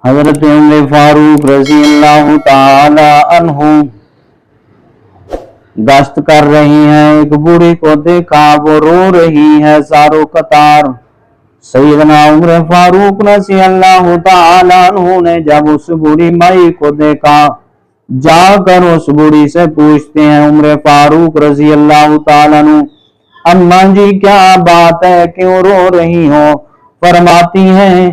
حضرت عمر فاروق رضی اللہ تعالی عنہ گشت کر رہی ہیں، ایک بوڑھی کو دیکھا وہ رو رہی ہے ساروں قطار۔ سیدنا عمر فاروق رضی اللہ تعالی عنہ نے جب اس بوڑھی مائی کو دیکھا، جا کر اس بوڑھی سے پوچھتے ہیں عمر فاروق رضی اللہ تعالی عنہ، اماں جی کیا بات ہے، کیوں رو رہی ہو؟ فرماتی ہیں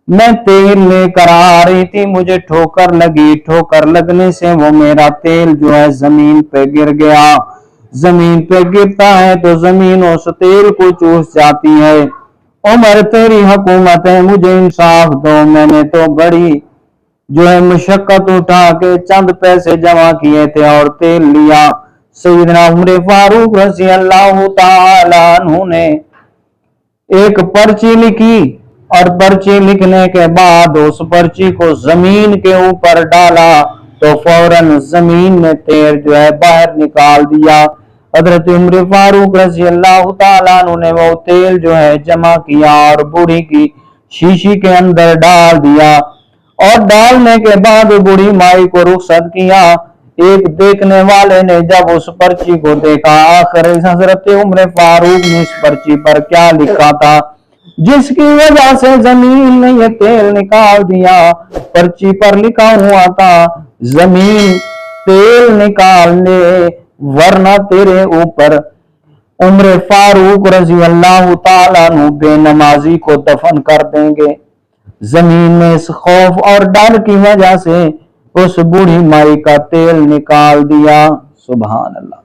میں تیل لے کر آ رہی تھی، مجھے ٹھوکر لگی، ٹھوکر لگنے سے وہ میرا تیل جو ہے زمین پہ گر گیا، زمین پہ گرتا ہے تو زمین اس تیل کو چوس جاتی ہے۔ عمر تیری حکومت ہے، مجھے انصاف دو، میں نے تو بڑی جو ہے مشقت اٹھا کے چند پیسے جمع کیے تھے اور تیل لیا۔ سیدنا عمر فاروق رضی اللہ تعالی عنہ نے ایک پرچی لکھی اور پرچی لکھنے کے بعد اس پرچی کو زمین کے اوپر ڈالا تو فوراً زمین میں تیل جو ہے باہر نکال دیا۔ حضرت عمر فاروق رضی اللہ تعالیٰ عنہ نے وہ تیل جو ہے جمع کیا اور بوڑھی کی شیشی کے اندر ڈال دیا، اور ڈالنے کے بعد بوڑھی مائی کو رخصت کیا۔ ایک دیکھنے والے نے جب اس پرچی کو دیکھا، آخر حضرت عمر فاروق نے اس پرچی پر کیا لکھا تھا جس کی وجہ سے زمین نے یہ تیل نکال دیا؟ پرچی پر لکھا ہوا تھا زمین تیل نکال لے ورنہ تیرے اوپر عمر فاروق رضی اللہ تعالیٰ عنہ بے نمازی کو دفن کر دیں گے۔ زمین میں اس خوف اور ڈر کی وجہ سے اس بوڑھی مائی کا تیل نکال دیا۔ سبحان اللہ۔